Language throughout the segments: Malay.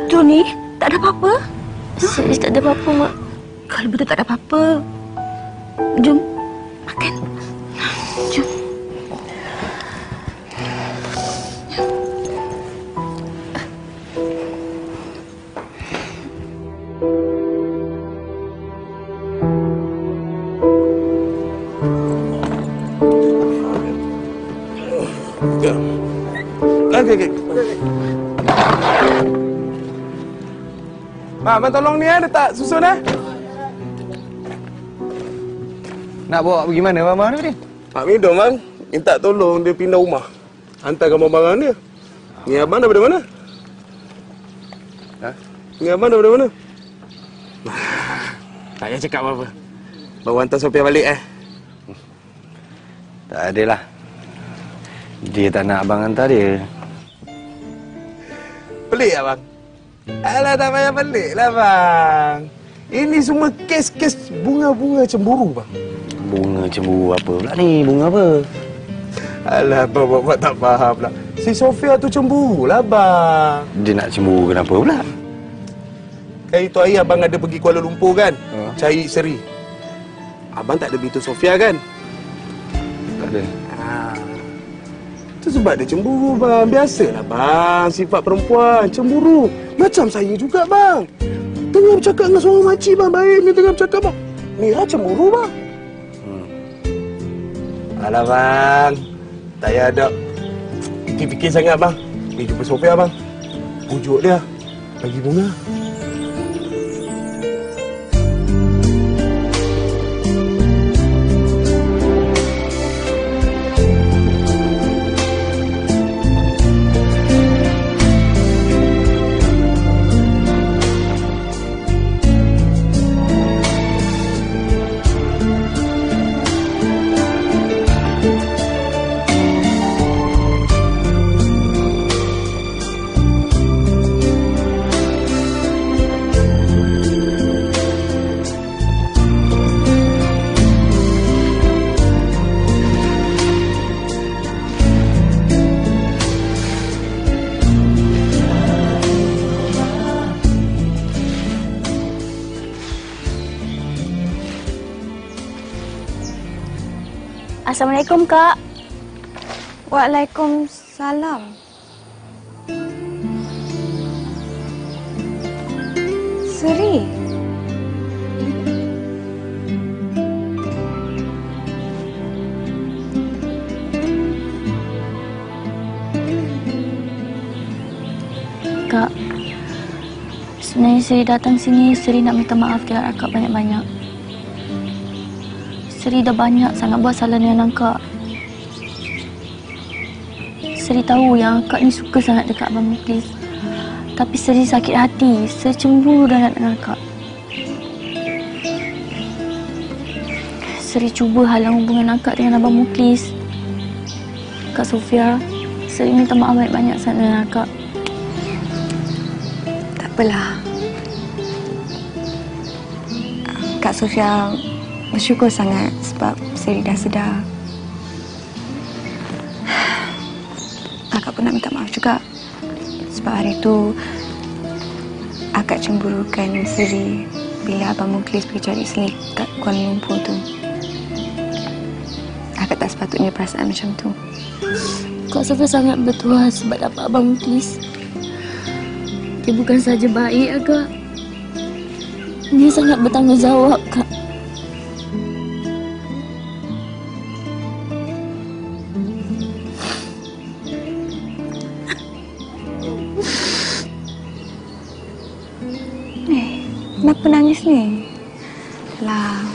Joni, tak ada apa-apa? Serius tak ada apa-apa, Mak. Kalau betul tak ada apa-apa, jom makan. Jom. Okey. Mak, abang tolong ni letak susun Nak bawa pergi mana abang ni? Mak Midom bang, minta tolong dia pindah rumah. Hantarkan barang-barang dia. Ni abang daripada mana? Ha? Ni abang daripada mana? Tak payah cakap apa-apa. Baru hantar Sophia balik Tak adalah. Dia tak nak abang hantar dia. Pelik tak bang? Alah, tak payah pelik lah bang. Ini semua kes-kes bunga-bunga cemburu bang. Bunga cemburu apa pula ni? Bunga apa? Alah, bapak tak faham pula. Si Sophia tu cemburu lah bang. Dia nak cemburu kenapa pula? Hari tu hari abang ada pergi Kuala Lumpur kan? Cari Seri. Abang tak ada beritahu Sophia kan? Tak ada. Itu sebab dia cemburu bang. Biasalah bang, sifat perempuan cemburu. Macam saya juga bang. Tengah bercakap dengan seorang makcik bang, baik ni tengah bercakap bang. Mira cemburu bang. Alah bang, tak payah ada fikir-fikir sangat bang. Pergi jumpa Sophia bang. Pujuk dia, bagi bunga. Assalamualaikum, Kak. Waalaikumsalam. Seri. Kak, sebenarnya Seri datang sini, Seri nak minta maaf dengan akak banyak-banyak. Seri dah banyak sangat buat salah dengan akak. Seri tahu yang akak ni suka sangat dekat Abang Muklis. Tapi Seri sakit hati, Seri cemburu dengan akak. Seri cuba halang hubungan akak dengan Abang Muklis. Kak Sophia, Seri minta maaf banyak-banyak sangat dengan akak. Tak apalah. Kak Sophia bersyukur sangat sebab Seri dah sedar. Akak pun nak minta maaf juga sebab hari itu akak cemburukan Seri bila Abang Muklis pergi cari Seri kat Kuala Lumpur tu. Akak tak sepatutnya perasaan macam tu. Kak Sophia sangat bertuah sebab dapat Abang Muklis. Dia bukan saja baik, Kak. Dia sangat bertanggungjawab, Kak. Kenapa nangis ni? Lah,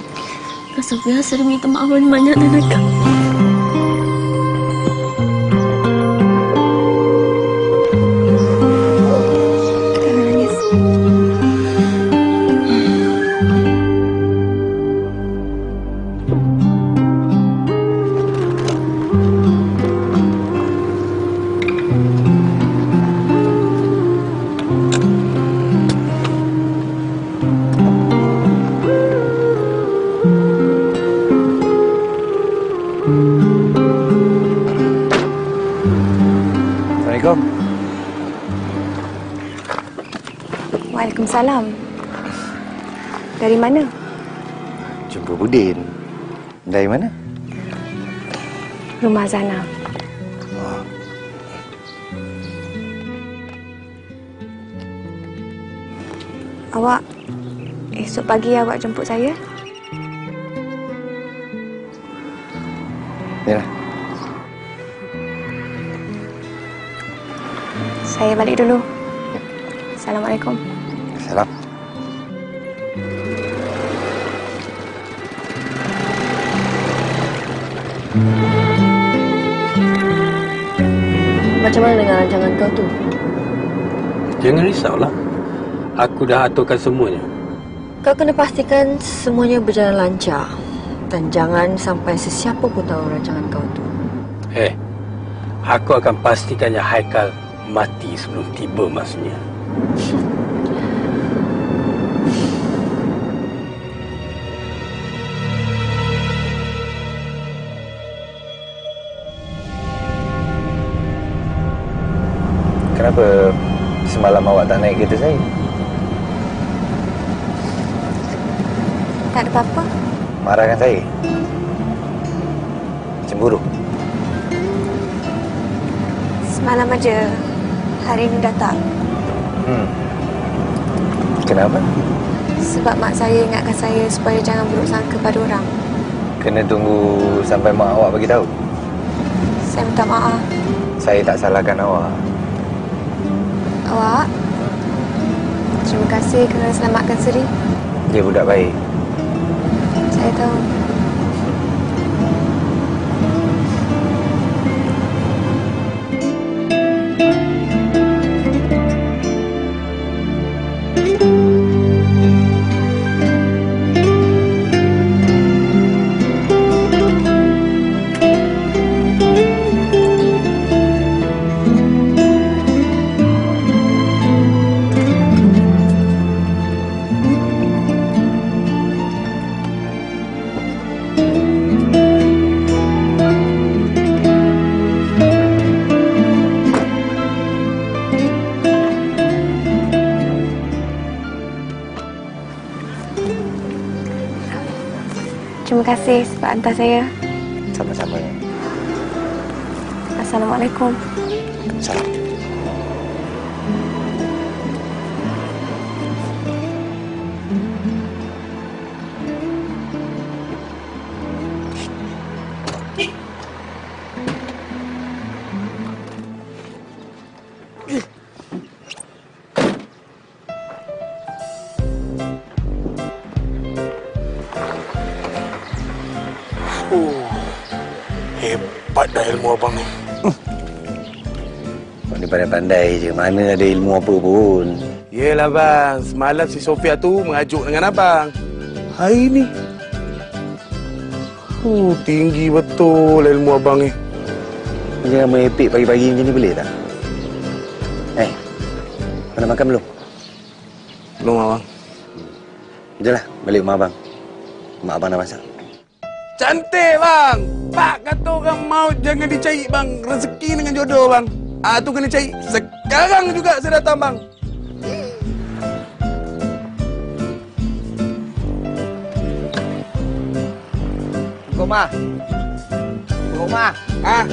Kak Sophia sering minta maaf banyak dengan Kak. Waalaikumsalam. Dari mana? Jumpa Budin. Dari mana? Rumah Zana. Awak, esok pagi awak jemput saya? Yalah. Saya balik dulu. Assalamualaikum. Salam. Macam mana dengan rancangan kau tu? Jangan risaulah. Aku dah aturkan semuanya. Kau kena pastikan semuanya berjalan lancar. Dan jangan sampai sesiapa pun tahu rancangan kau tu. Aku akan pastikannya Haikal mati sebelum tiba masanya. Kenapa semalam awak tak naik kereta saya? Tak ada apa-apa. Marahkan saya? Cemburu? Semalam aja. Hari ini dah tak. Kenapa? Sebab mak saya ingatkan saya supaya jangan buruk sangka pada orang. Kena tunggu sampai mak awak bagi tahu. Saya minta maaf. Saya tak salahkan awak. Awak, terima kasih kerana selamatkan Seri. Dia budak baik. Saya tahu. Terima kasih sebab hantar saya. Sama-sama. Assalamualaikum. Salam. Hebat dah ilmu abang ni. Kau ni pandai-pandai je. Mana ada ilmu apa pun. Yelah bang, semalam si Sofia tu mengajuk dengan abang. Hari ni, tinggi betul ilmu abang ni. Jangan merepek pagi-pagi macam ni boleh tak? Kau nak makan belum? Belum abang. Jomlah, balik rumah abang. Mak abang dah masak. Cantik bang. Pak kata orang maut jangan dicari bang. Rezeki dengan jodoh bang. Tu kena cari. Sekarang juga saya datang bang. Kau mah. Ah.